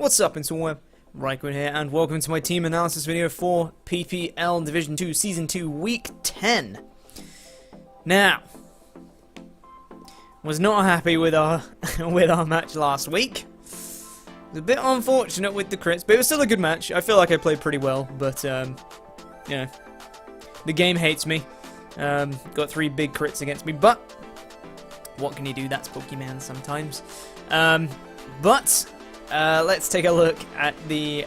What's up, Interweb? RhyQuinn here, and welcome to my team analysis video for PPL Division 2 Season 2 Week 10. Now, was not happy with our match last week. It was a bit unfortunate with the crits, but it was still a good match. I feel like I played pretty well, but you know, the game hates me. Got 3 big crits against me, but what can you do? That's Pokemon sometimes. Let's take a look at the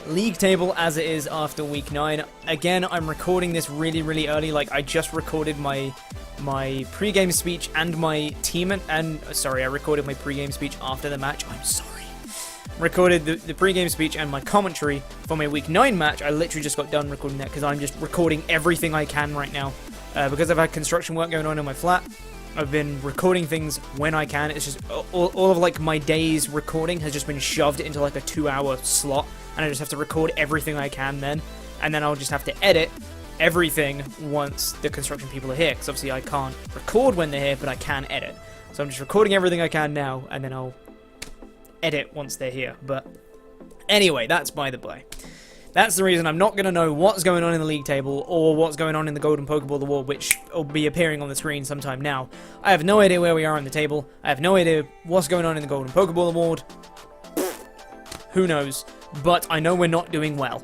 league table as it is after week 9. Again, I'm recording this really early. Like, I just recorded my pre-game speech and my team sorry, I recorded my pre-game speech after the match. I'm sorry. Recorded the pre-game speech and my commentary for my week 9 match. I literally just got done recording that because I'm just recording everything I can right now. Because I've had construction work going on in my flat. I've been recording things when I can. It's just all of like my day's recording has just been shoved into like a 2-hour slot, and I just have to record everything I can then, and then I'll just have to edit everything once the construction people are here, because obviously I can't record when they're here, but I can edit. So I'm just recording everything I can now, and then I'll edit once they're here. But anyway, that's by the by. That's the reason I'm not going to know what's going on in the league table or what's going on in the Golden Pokeball Award, which will be appearing on the screen sometime now. I have no idea where we are on the table. I have no idea what's going on in the Golden Pokeball Award. Who knows? But I know we're not doing well.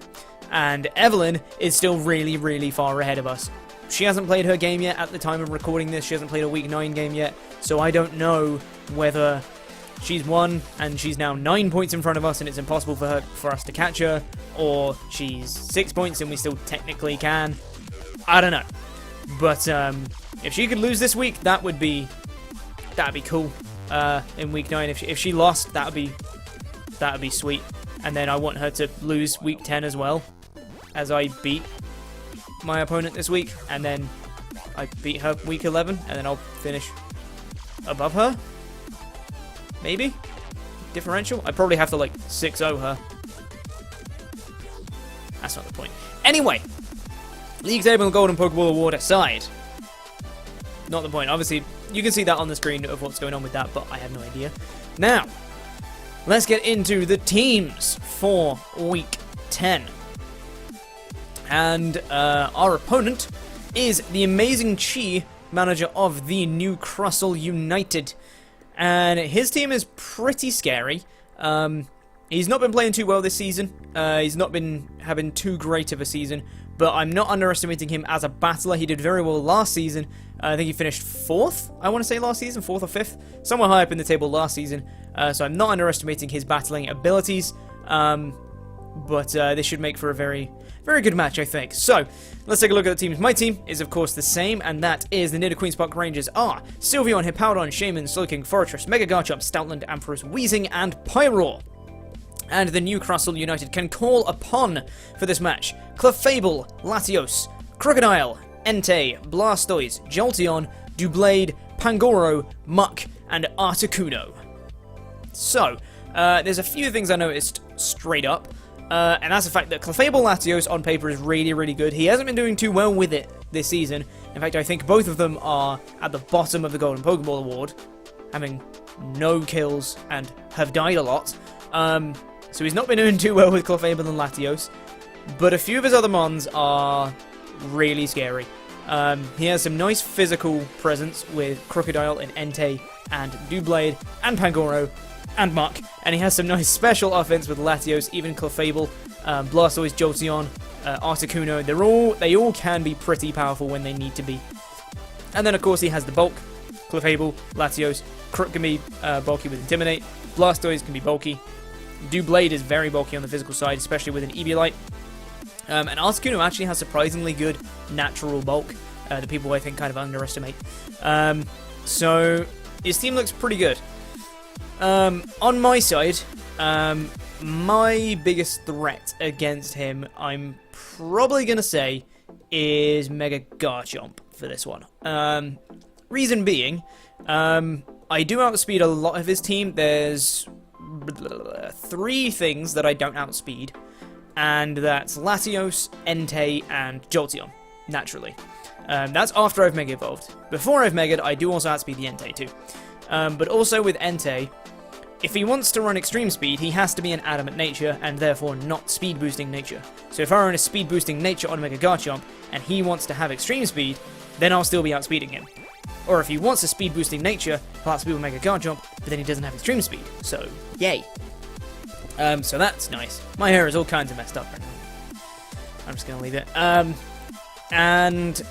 And Evelyn is still really far ahead of us. She hasn't played her game yet at the time of recording this. She hasn't played a Week 9 game yet. So I don't know whether she's won and she's now 9 points in front of us and it's impossible for us to catch her, or she's 6 points and we still technically can. I don't know. But if she could lose this week, that'd be cool. In week 9, if she lost, that'd be sweet. And then I want her to lose week 10 as well, as I beat my opponent this week, and then I beat her week 11, and then I'll finish above her. Maybe? Differential? I'd probably have to, like, 6-0 her. That's not the point. Anyway! League table and Golden Pokeball Award aside. Not the point. Obviously, you can see that on the screen of what's going on with that, but I have no idea. Now, let's get into the teams for Week 10. And our opponent is the AmazingChi, manager of the Newcrustle United. And his team is pretty scary. He's not been playing too well this season. He's not been having too great of a season. But I'm not underestimating him as a battler. He did very well last season. I think he finished 4th, I want to say, last season. 4th or 5th. Somewhere high up in the table last season. So I'm not underestimating his battling abilities. But this should make for a very good match, I think. So, let's take a look at the teams. My team is, of course, the same, and that is the Nidoqueens Park Rangers are Sylveon, Hippowdon, Shaman, Slowking, Fortress, Mega Garchomp, Stoutland, Ampharos, Weezing, and Pyroar. And the Newcrustle United can call upon, for this match, Clefable, Latios, Crocodile, Entei, Blastoise, Jolteon, Doublade, Pangoro, Muck, and Articuno. So, there's a few things I noticed straight up. And that's the fact that Clefable Latios on paper is really good. He hasn't been doing too well with it this season. In fact, I think both of them are at the bottom of the Golden Pokeball Award, having no kills and have died a lot. So he's not been doing too well with Clefable and Latios, but a few of his other mons are really scary. He has some nice physical presence with Crocodile and Entei and Doublade and Pangoro and Muck, and he has some nice special offense with Latios, even Clefable, Blastoise, Jolteon, Articuno. They all can be pretty powerful when they need to be. And then of course he has the bulk. Clefable, Latios, Crook can be bulky with Intimidate, Blastoise can be bulky, Doublade is very bulky on the physical side, especially with an Eviolite, and Articuno actually has surprisingly good natural bulk that people I think kind of underestimate. So his team looks pretty good. On my side, my biggest threat against him, I'm probably going to say, is Mega Garchomp for this one. Reason being, I do outspeed a lot of his team. There's 3 things that I don't outspeed, and that's Latios, Entei, and Jolteon, naturally. That's after I've Mega Evolved. Before I've Mega'd, I do also outspeed the Entei too. But also with Entei, if he wants to run extreme speed, he has to be an adamant nature and therefore not speed boosting nature. So if I run a speed boosting nature on Mega Garchomp and he wants to have extreme speed, then I'll still be outspeeding him. Or if he wants a speed boosting nature, he'll outspeed with Mega Garchomp, but then he doesn't have extreme speed. So, yay. So that's nice. My hair is all kinds of messed up right now. I'm just going to leave it. And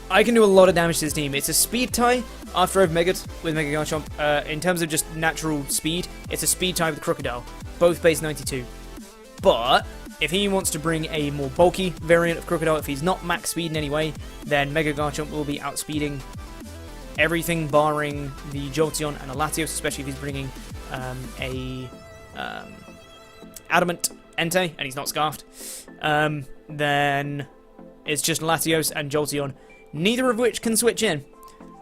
I can do a lot of damage to this team. It's a speed tie after I've Megaed with Mega Garchomp. In terms of just natural speed, it's a speed tie with Crocodile, both base 92. But if he wants to bring a more bulky variant of Crocodile, if he's not max speed in any way, then Mega Garchomp will be outspeeding everything barring the Jolteon and a Latios, especially if he's bringing a Adamant Entei and he's not Scarfed. Then it's just Latios and Jolteon, neither of which can switch in.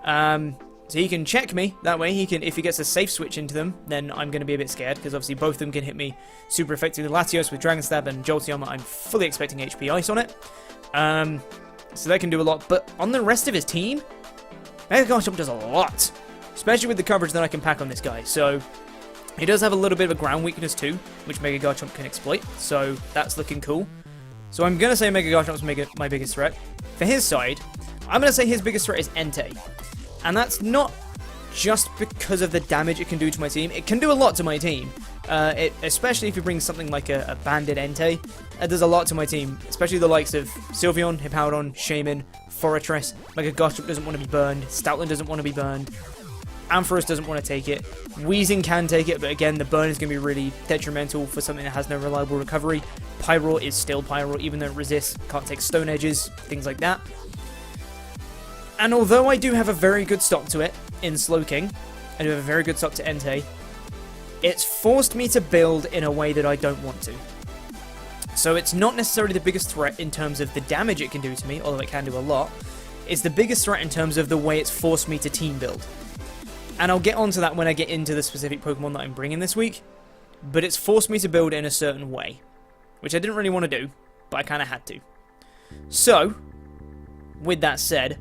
So he can check me, that way he can, if he gets a safe switch into them, then I'm going to be a bit scared, because obviously both of them can hit me super effectively. Latios with Dragon Stab and Jolteon, I'm fully expecting HP Ice on it. So they can do a lot, but on the rest of his team, Mega Garchomp does a lot, especially with the coverage that I can pack on this guy. So he does have a little bit of a ground weakness too, which Mega Garchomp can exploit, so that's looking cool. So I'm going to say Mega Garchomp's my biggest threat. For his side, I'm going to say his biggest threat is Entei. And that's not just because of the damage it can do to my team. It can do a lot to my team, especially if you bring something like a Banded Entei. It does a lot to my team, especially the likes of Sylveon, Hippowdon, Shaman, Forretress. Mega Garchomp doesn't want to be burned. Stoutland doesn't want to be burned. Ampharos doesn't want to take it. Weezing can take it, but again, the burn is going to be really detrimental for something that has no reliable recovery. Pyroar is still Pyroar, even though it resists, can't take Stone Edges, things like that. And although I do have a very good stop to it in Slowking, I do have a very good stop to Entei, it's forced me to build in a way that I don't want to. So it's not necessarily the biggest threat in terms of the damage it can do to me, although it can do a lot. It's the biggest threat in terms of the way it's forced me to team build. And I'll get onto that when I get into the specific Pokemon that I'm bringing this week, but it's forced me to build in a certain way, which I didn't really want to do, but I kind of had to. So, with that said,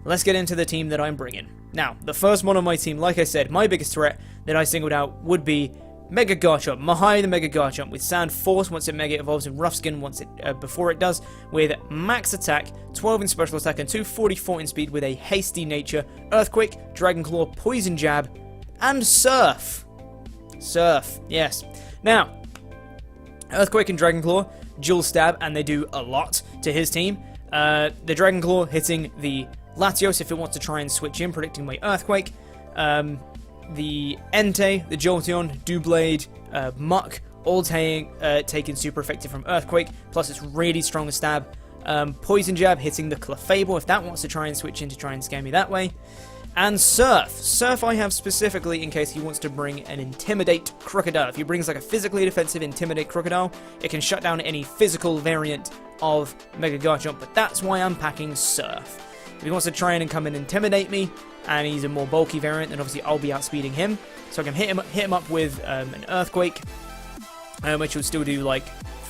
let's get into the team that I'm bringing. Now, the first one on my team, like I said, my biggest threat that I singled out would be Mega Garchomp. Mahai the Mega Garchomp with Sand Force once it Mega evolves, and Rough Skin once it before it does, with max attack, 12 in special attack, and 244 in speed with a hasty nature, Earthquake, Dragon Claw, Poison Jab, and Surf. Surf, yes. Now, Earthquake and Dragon Claw, dual stab, and they do a lot to his team. The Dragon Claw hitting the Latios if it wants to try and switch in, predicting my Earthquake. The Entei, the Jolteon, Doublade, Muck, all taken super effective from Earthquake, plus it's really strong with stab. Poison Jab hitting the Clefable if that wants to try and switch in to try and scare me that way. And Surf. Surf I have specifically in case he wants to bring an Intimidate Crocodile. If he brings like a physically defensive Intimidate Crocodile, it can shut down any physical variant of Mega Garchomp, but that's why I'm packing Surf. If he wants to try and come and intimidate me, and he's a more bulky variant, then obviously I'll be outspeeding him. So I can hit him up with an Earthquake, which will still do like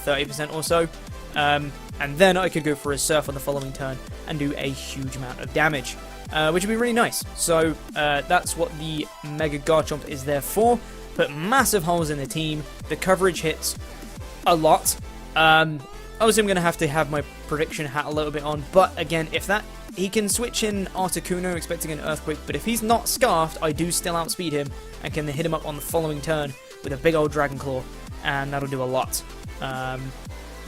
30% or so. And then I could go for a Surf on the following turn and do a huge amount of damage, which would be really nice. So that's what the Mega Garchomp is there for. Put massive holes in the team. The coverage hits a lot. Obviously I'm going to have my prediction hat a little bit on, but again, if that he can switch in Articuno expecting an Earthquake, but if he's not Scarfed, I do still outspeed him and can hit him up on the following turn with a big old Dragon Claw, and that'll do a lot.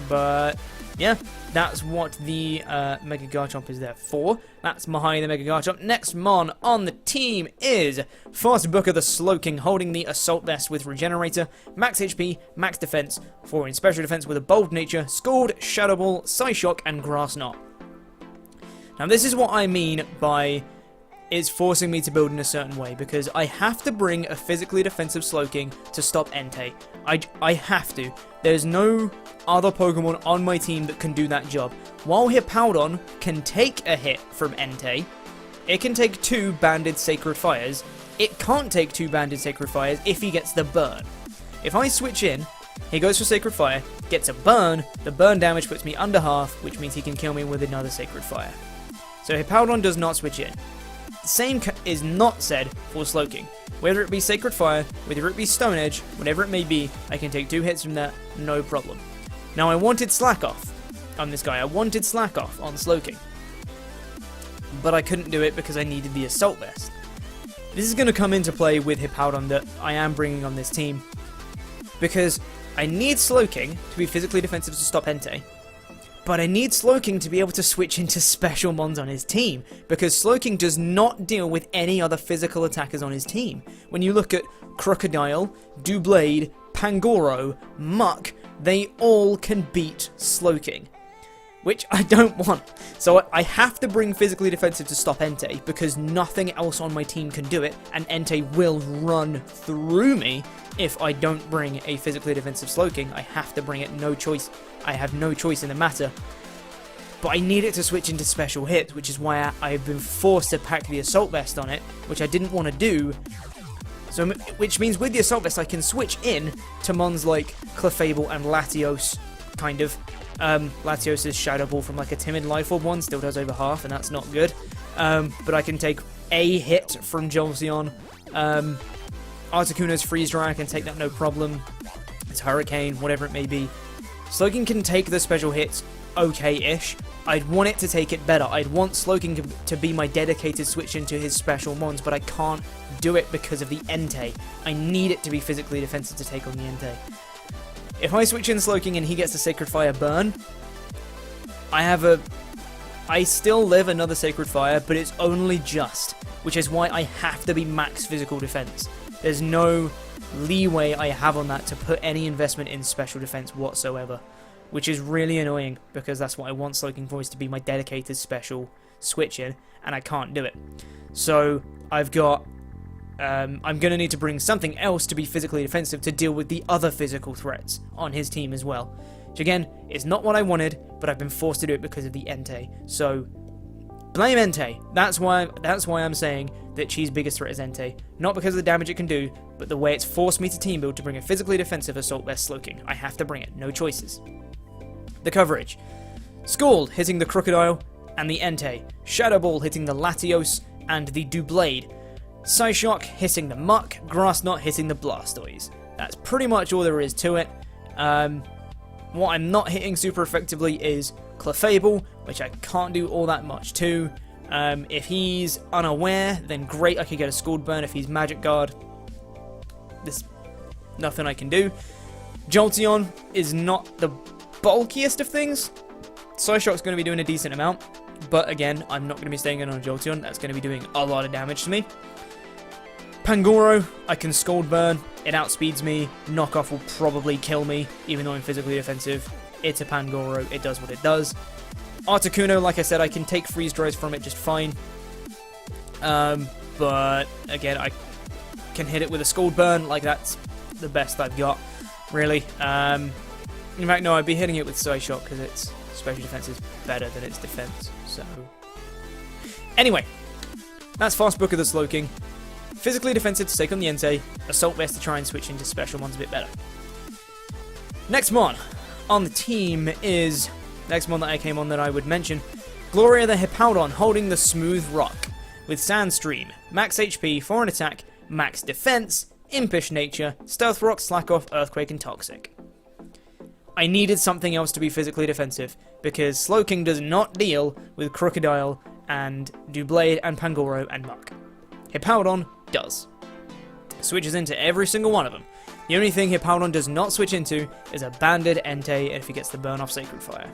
But yeah, that's what the Mega Garchomp is there for. That's Mahai the Mega Garchomp. Next mon on the team is Fast Booker the Slowking, holding the Assault Vest with Regenerator, Max HP, Max Defense, 4 in Special Defense with a Bold Nature, Scald, Shadow Ball, Psyshock, and Grass Knot. Now this is what I mean by it's forcing me to build in a certain way, because I have to bring a physically defensive Slowking to stop Entei. I have to. There's no other Pokemon on my team that can do that job. While Hippowdon can take a hit from Entei, it can take 2 Banded Sacred Fires. It can't take 2 Banded Sacred Fires if he gets the burn. If I switch in, he goes for Sacred Fire, gets a burn, the burn damage puts me under half, which means he can kill me with another Sacred Fire. So Hippowdon does not switch in. same is not said for Slowking. Whether it be Sacred Fire, whether it be Stone Edge, whatever it may be, I can take 2 hits from that, no problem. Now I wanted Slack Off on this guy. I wanted Slack Off on Slowking, but I couldn't do it because I needed the Assault Vest. This is going to come into play with Hippowdon that I am bringing on this team, because I need Slowking to be physically defensive to stop Entei, but I need Slowking to be able to switch into special mons on his team, because Slowking does not deal with any other physical attackers on his team. When you look at Crocodile, Doublade, Pangoro, Muck, they all can beat Slowking, which I don't want. So I have to bring physically defensive to stop Entei, because nothing else on my team can do it, and Entei will run through me if I don't bring a physically defensive Slowking. I have to bring it, no choice. I have no choice in the matter. But I need it to switch into special hits, which is why I've been forced to pack the Assault Vest on it, which I didn't want to do. So, which means with the Assault Vest I can switch in to mons like Clefable and Latios, kind of. Latios' Shadow Ball from like a Timid Life Orb one, still does over half, and that's not good. But I can take a hit from Jolteon. Articuno's Freeze Dry, I can take that no problem. It's Hurricane, whatever it may be. Slowking can take the special hits okay-ish. I'd want it to take it better. I'd want Slowking to be my dedicated switch into his special mons, but I can't do it because of the Entei. I need it to be physically defensive to take on the Entei. If I switch in Slowking and he gets the Sacred Fire burn, I still live another Sacred Fire, but it's only just, which is why I have to be max physical defense. There's no leeway I have on that to put any investment in special defense whatsoever, which is really annoying, because that's what I want Slowking for, is to be my dedicated special switch in, and I can't do it. So I've got I'm going to need to bring something else to be physically defensive to deal with the other physical threats on his team as well. Which again, is not what I wanted, but I've been forced to do it because of the Entei. So, blame Entei. That's why I'm saying that Chi's biggest threat is Entei. Not because of the damage it can do, but the way it's forced me to team build to bring a physically defensive Assault Vest Slowking. I have to bring it, no choices. The coverage. Scald hitting the Crocodile and the Entei. Shadow Ball hitting the Latios and the Doublade. Psyshock hitting the Muck, Grass Knot hitting the Blastoise. That's pretty much all there is to it. What I'm not hitting super effectively is Clefable, which I can't do all that much to. If he's unaware, then great, I could get a Scald Burn. If he's Magic Guard, there's nothing I can do. Jolteon is not the bulkiest of things. Psyshock's going to be doing a decent amount, but again, I'm not going to be staying in on Jolteon. That's going to be doing a lot of damage to me. Pangoro, I can Scald Burn, it outspeeds me, Knockoff will probably kill me, even though I'm physically defensive. It's a Pangoro, it does what it does. Articuno, like I said, I can take Freeze Dries from it just fine. But, again, I can hit it with a Scald Burn, like that's the best I've got, really. In fact, no, I'd be hitting it with Psyshock, because its special defense is better than its defense, so... Anyway, that's Fast Book of the Slowking. Physically defensive to take on the Entei, Assault Vest to try and switch into special mons a bit better. Next mon on the team is, next mon that I came on that I would mention, Gloria the Hippowdon holding the Smooth Rock, with Sandstream, max HP, foreign attack, max defense, impish nature, stealth rock, slack off, earthquake and toxic. I needed something else to be physically defensive, because Slowking does not deal with Crocodile and Doublade and Pangoro and Muck. Hippowdon does. Switches into every single one of them. The only thing Hippowdon does not switch into is a banded Entei if he gets the burn off Sacred Fire.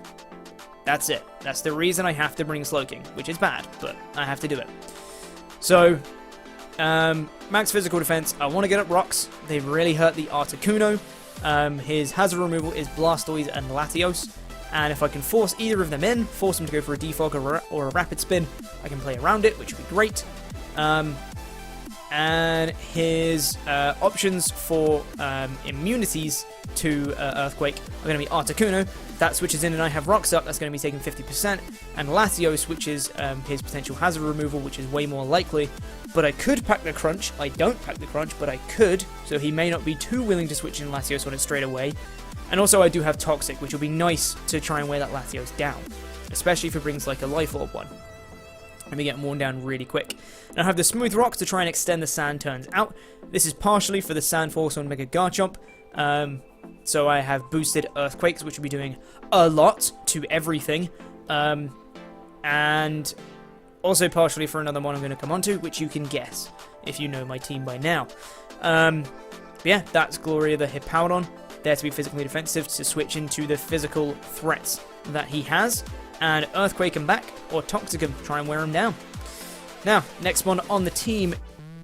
That's it. That's the reason I have to bring Slowking, which is bad, but I have to do it. So, max physical defense, I want to get up rocks. They really hurt the Articuno. His hazard removal is Blastoise and Latios, and if I can force either of them in, force them to go for a defog or a rapid spin, I can play around it, which would be great. And his options for immunities to Earthquake are going to be Articuno. That switches in and I have Rocks up, that's going to be taking 50%. And Latios, which is his potential hazard removal, which is way more likely. But I could pack the Crunch. I don't pack the Crunch, but I could. So he may not be too willing to switch in Latios on it straight away. And also I do have Toxic, which will be nice to try and weigh that Latios down. Especially if it brings like a Life Orb one. and we get worn down really quick. And I have the Smooth Rock to try and extend the sand turns out. This is partially for the Sand Force on Mega Garchomp. So I have boosted Earthquakes, which will be doing a lot to everything. And also partially for another one I'm going to come onto, which you can guess if you know my team by now. Yeah, that's Gloria the Hippowdon, there to be physically defensive, to switch into the physical threats that he has. And Earthquake him back, or Toxic him, try and wear him down. Now, next one on the team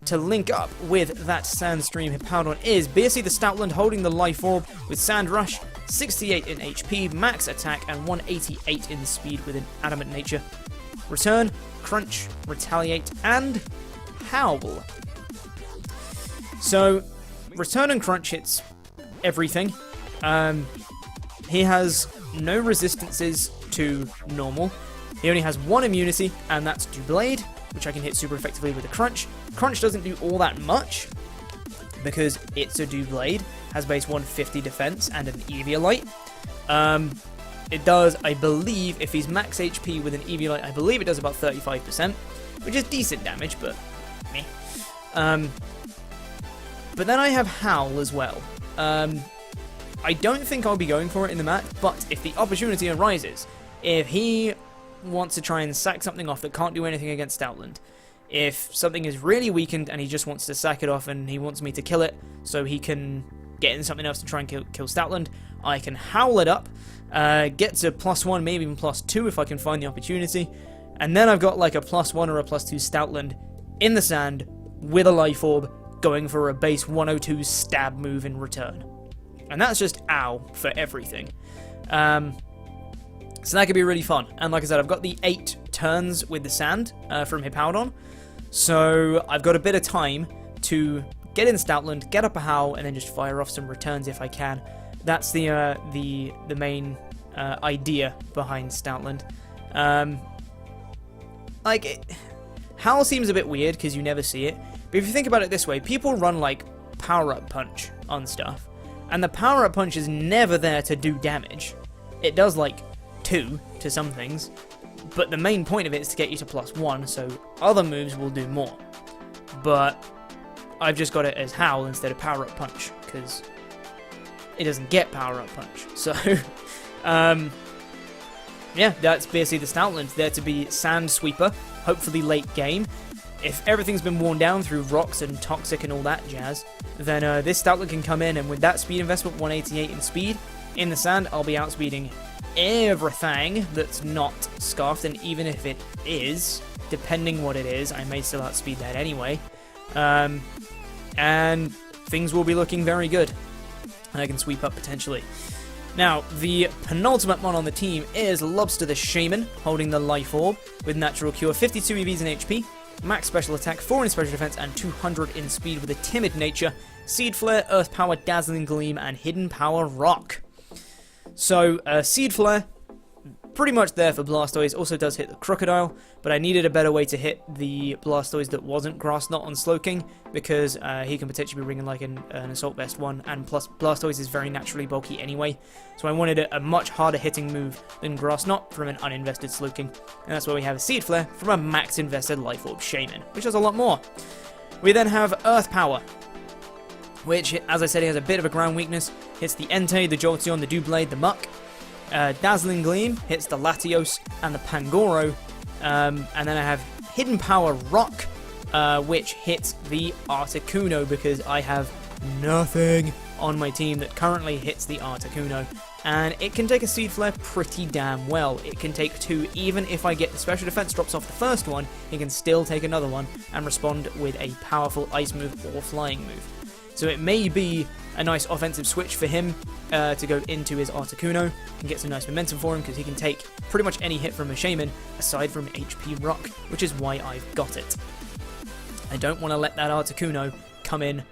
to link up with that Sandstream Hippowdon is basically the Stoutland, holding the Life Orb with Sand Rush, 68 in HP, max attack, and 188 in speed with an Adamant Nature. Return, Crunch, Retaliate, and Howl. So, Return and Crunch hits everything. He has no resistances to normal. He only has one immunity, and that's to Blade, which I can hit super effectively with a Crunch. Crunch doesn't do all that much, because it's a Blade, has base 150 defense and an Eviolite. It does, I believe, if he's max HP with an Eviolite, I believe it does about 35%, which is decent damage, but meh. But then I have Howl as well. I don't think I'll be going for it in the match, but if the opportunity arises, if he wants to try and sack something off that can't do anything against Stoutland, if something is really weakened and he just wants to sack it off and he wants me to kill it so he can get in something else to try and kill Stoutland, I can Howl it up, get to +1, maybe even +2 if I can find the opportunity, and then I've got like a +1 or a +2 Stoutland in the sand with a Life Orb going for a base 102 stab move in return. And that's just ow for everything. So that could be really fun. And like I said, I've got the 8 turns with the sand from Hippowdon. So I've got a bit of time to get in Stoutland, get up a Howl, and then just fire off some returns if I can. That's the main idea behind Stoutland. Howl seems a bit weird because you never see it. But if you think about it this way, people run like Power-Up Punch on stuff. And the Power-Up Punch is never there to do damage. It does like 2 to some things. But the main point of it is to get you to +1, so other moves will do more. But I've just got it as Howl instead of Power-Up Punch, because it doesn't get Power-Up Punch. So, yeah, that's basically the Stoutland. There to be Sand Sweeper, hopefully late game. If everything's been worn down through Rocks and Toxic and all that jazz, then this Stoutland can come in, and with that speed investment, 188 in speed, in the sand, I'll be outspeeding everything that's not Scarfed, and even if it is, depending what it is, I may still outspeed that anyway. And things will be looking very good. I can sweep up potentially. Now, the penultimate one on the team is Lobster the Shaman, holding the Life Orb with Natural Cure, 52 EVs in HP, max special attack, 4 in special defense, and 200 in speed with a Timid Nature, Seed Flare, Earth Power, Dazzling Gleam, and Hidden Power Rock. So, Seed Flare, pretty much there for Blastoise, also does hit the Crocodile, but I needed a better way to hit the Blastoise that wasn't Grass Knot on Slowking, because he can potentially be ringing like an Assault Vest 1, and plus Blastoise is very naturally bulky anyway, so I wanted a much harder hitting move than Grass Knot from an uninvested Slowking, and that's why we have a Seed Flare from a max invested Life Orb Shaman, which does a lot more. We then have Earth Power, which, as I said, he has a bit of a ground weakness, hits the Entei, the Jolteon, the Doublade, the Muck. Dazzling Gleam hits the Latios and the Pangoro, and then I have Hidden Power Rock, which hits the Articuno, because I have nothing on my team that currently hits the Articuno, and it can take a Seed Flare pretty damn well. It can take 2, even if I get the special defense drops off the first one, it can still take another one and respond with a powerful Ice move or Flying move. So it may be a nice offensive switch for him to go into his Articuno and get some nice momentum for him, because he can take pretty much any hit from a Shaman aside from HP Rock, which is why I've got it. I don't want to let that Articuno come in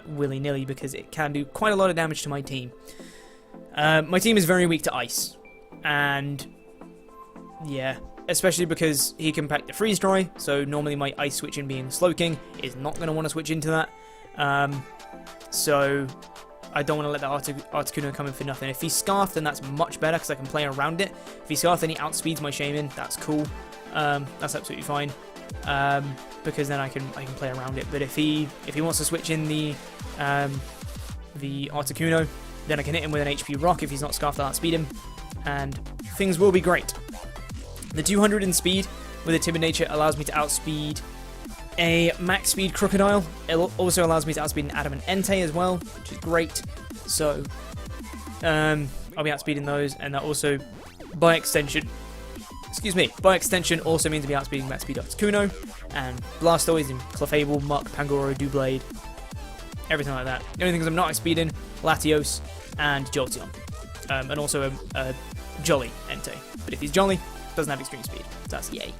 willy-nilly, because it can do quite a lot of damage to my team. My team is very weak to Ice, and yeah, especially because he can pack the Freeze Dry, so normally my Ice switching being Slowking is not going to want to switch into that. So I don't want to let that Articuno come in for nothing. If he's Scarfed, then that's much better because I can play around it. If he's Scarfed, then he outspeeds my Shaman. That's cool. That's absolutely fine. Because then I can play around it. But if he wants to switch in the Articuno, then I can hit him with an HP Rock. If he's not Scarfed, I'll outspeed him, and things will be great. The 200 in speed with a Timid Nature allows me to outspeed a max speed Crocodile. It also allows me to outspeed an Adamant Entei as well, which is great. So I'll be outspeeding those, and that also, by extension, also means to be outspeeding max speed Articuno and Blastoise and Clefable, Muck, Pangoro, Doublade, everything like that. The only things I'm not outspeeding, Latios and Jolteon, and also a Jolly Entei. But if he's Jolly, doesn't have extreme speed. So that's yay.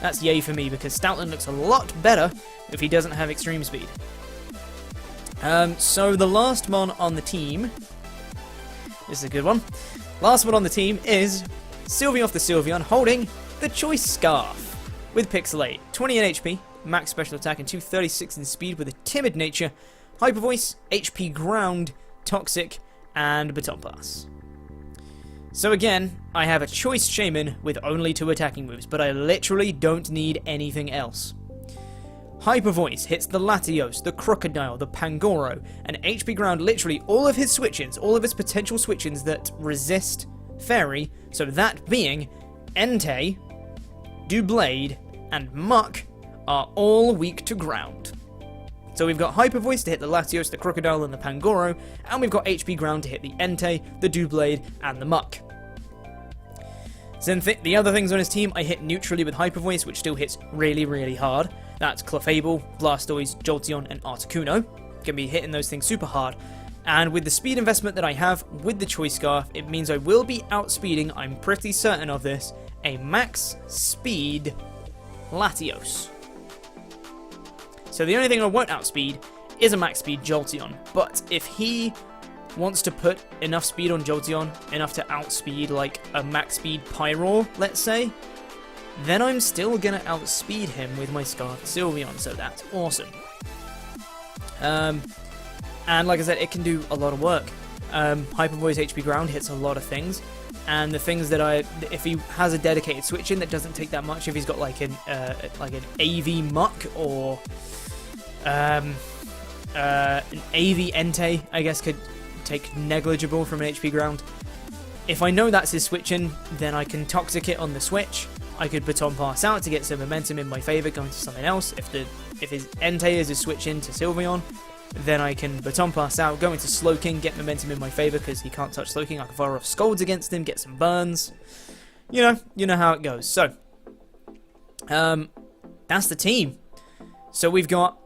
That's yay for me, because Stoutland looks a lot better if he doesn't have extreme speed. So the last mon on the team, this is a good one. Last one on the team is Sylveon the Sylveon holding the Choice Scarf with Pixel 8, 20 in HP, max special attack, and 236 in speed with a Timid Nature, Hyper Voice, HP Ground, Toxic, and Baton Pass. So again, I have a Choice Shaman with only 2 attacking moves, but I literally don't need anything else. Hyper Voice hits the Latios, the Crocodile, the Pangoro, and HP Ground literally all of his switch-ins, all of his potential switch-ins that resist Fairy, so that being Entei, Doublade, and Muck, are all weak to ground. So we've got Hyper Voice to hit the Latios, the Crocodile, and the Pangoro, and we've got HP Ground to hit the Entei, the Doublade, and the Muck. Then the other things on his team, I hit neutrally with Hyper Voice, which still hits really, really hard. That's Clefable, Blastoise, Jolteon, and Articuno. Can be hitting those things super hard. And with the speed investment that I have with the Choice Scarf, it means I will be outspeeding, I'm pretty certain of this, a max speed Latios. So the only thing I won't outspeed is a max speed Jolteon. But if he wants to put enough speed on Jolteon, enough to outspeed like a max speed Pyroar, let's say, then I'm still going to outspeed him with my Scarfed Sylveon, so that's awesome. And like I said, it can do a lot of work. Hyper Voice HP Ground hits a lot of things, and the things that if he has a dedicated switch in that doesn't take that much, if he's got like an AV Muck or an AV Entei, I guess, could take negligible from an HP Ground. If I know that's his switch in, then I can Toxic it on the switch. I could Baton Pass out to get some momentum in my favour, going to something else. If his Entei is his switch in to Sylveon, then I can Baton Pass out, go into Slowking, get momentum in my favour because he can't touch Slowking. I can fire off Scalds against him, get some burns. You know how it goes. So, that's the team. So we've got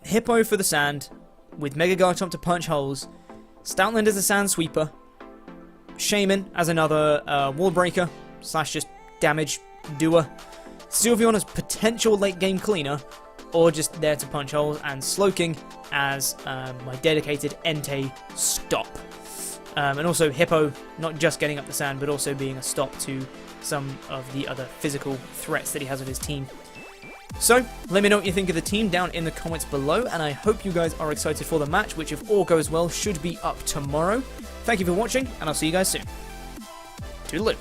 Hippo for the sand, with Mega Garchomp to punch holes, Stoutland as a sand sweeper, Shaman as another wall breaker / just damage doer, Sylveon as potential late game cleaner, or just there to punch holes, and Slowking as my dedicated Entei stop. And also Hippo not just getting up the sand, but also being a stop to some of the other physical threats that he has on his team. So, let me know what you think of the team down in the comments below, and I hope you guys are excited for the match, which if all goes well, should be up tomorrow. Thank you for watching, and I'll see you guys soon. Toodaloo.